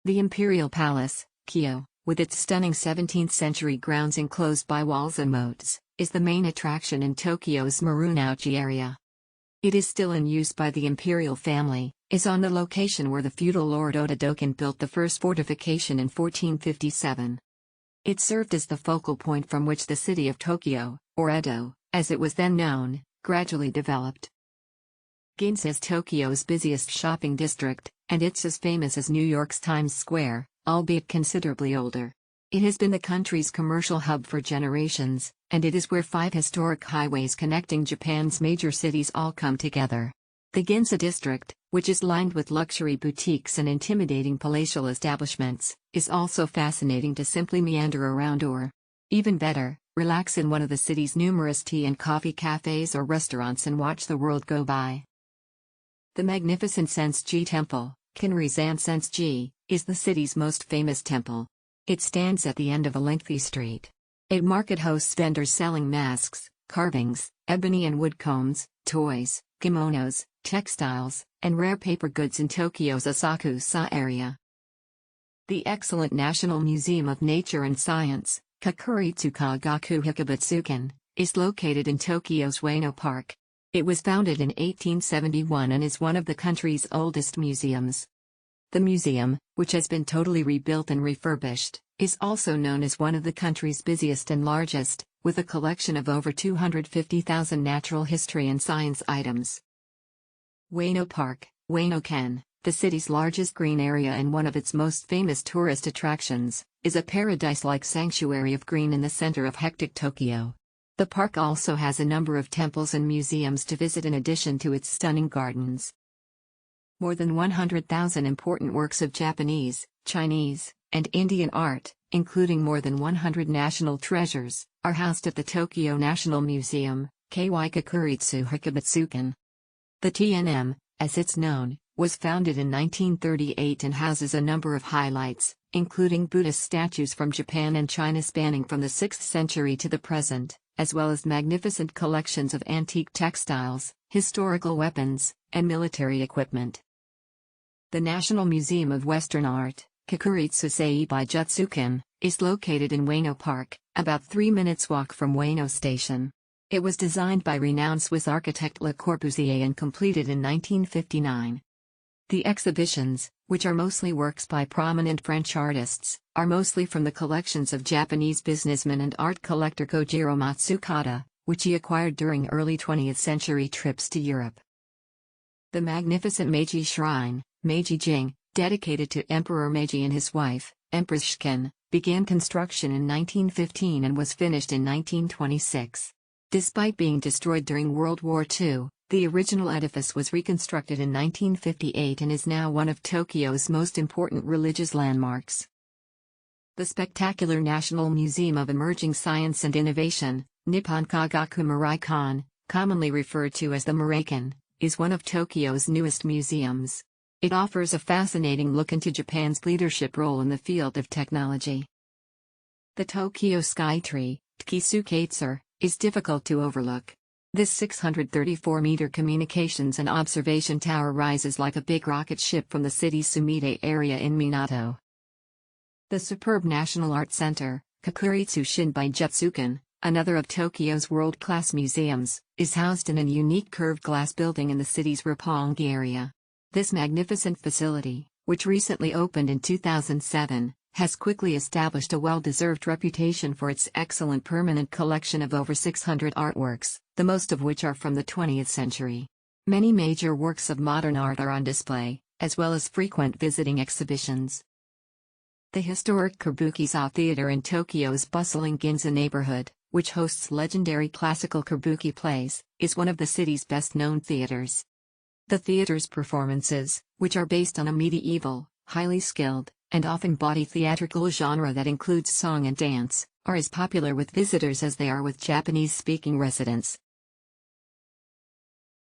The Imperial Palace, Kyo, with its stunning 17th-century grounds enclosed by walls and moats, is the main attraction in Tokyo's Marunouchi area. It is still in use by the imperial family, is on the location where the feudal Lord Otodokin built the first fortification in 1457. It served as the focal point from which the city of Tokyo, or Edo, as it was then known, gradually developed. Ginza is Tokyo's busiest shopping district, and it's as famous as New York's Times Square, albeit considerably older. It has been the country's commercial hub for generations, and it is where 5 historic highways connecting Japan's major cities all come together. The Ginza district, which is lined with luxury boutiques and intimidating palatial establishments, is also fascinating to simply meander around or, even better, relax in one of the city's numerous tea and coffee cafes or restaurants and watch the world go by. The magnificent Sense-ji Temple, Kinri-san Sense-ji, is the city's most famous temple. It stands at the end of a lengthy street. Its market hosts vendors selling masks, carvings, ebony and wood combs, toys, kimonos, textiles, and rare paper goods in Tokyo's Asakusa area. The excellent National Museum of Nature and Science, Kakuritsu Kagaku Hikabutsukan, is located in Tokyo's Ueno Park. It was founded in 1871 and is one of the country's oldest museums. The museum, which has been totally rebuilt and refurbished, is also known as one of the country's busiest and largest, with a collection of over 250,000 natural history and science items. Ueno Park, Ueno-ken, the city's largest green area and one of its most famous tourist attractions, is a paradise-like sanctuary of green in the center of hectic Tokyo. The park also has a number of temples and museums to visit in addition to its stunning gardens. More than 100,000 important works of Japanese, Chinese, and Indian art, including more than 100 national treasures, are housed at the Tokyo National Museum, Ky Kakuritsu Hikabutsukan. The TNM, as it's known, was founded in 1938 and houses a number of highlights, including Buddhist statues from Japan and China spanning from the 6th century to the present, as well as magnificent collections of antique textiles, historical weapons, and military equipment. The National Museum of Western Art, Kakuritsu Seibai Jutsukan, is located in Ueno Park, about 3 minutes walk from Ueno Station. It was designed by renowned Swiss architect Le Corbusier and completed in 1959. The exhibitions, which are mostly works by prominent French artists, are mostly from the collections of Japanese businessman and art collector Kojiro Matsukata, which he acquired during early 20th century trips to Europe. The magnificent Meiji Shrine, Meiji-jing, dedicated to Emperor Meiji and his wife, Empress Shiken, began construction in 1915 and was finished in 1926. Despite being destroyed during World War II, the original edifice was reconstructed in 1958 and is now one of Tokyo's most important religious landmarks. The spectacular National Museum of Emerging Science and Innovation, Nippon Kagaku Murai-kan, commonly referred to as the Murai-kan, is one of Tokyo's newest museums. It offers a fascinating look into Japan's leadership role in the field of technology. The Tokyo Skytree, Tsukeitsu, is difficult to overlook. This 634-meter communications and observation tower rises like a big rocket ship from the city's Sumide area in Minato. The superb National Art Center, Kakuritsu Shinbai Jutsukan, another of Tokyo's world-class museums, is housed in a unique curved glass building in the city's Roppongi area. This magnificent facility, which recently opened in 2007, has quickly established a well-deserved reputation for its excellent permanent collection of over 600 artworks, the most of which are from the 20th century. Many major works of modern art are on display, as well as frequent visiting exhibitions. The historic Kabukiza Theater in Tokyo's bustling Ginza neighborhood, which hosts legendary classical kabuki plays, is one of the city's best-known theaters. The theater's performances, which are based on a medieval, highly skilled, and often body theatrical genre that includes song and dance, are as popular with visitors as they are with Japanese-speaking residents.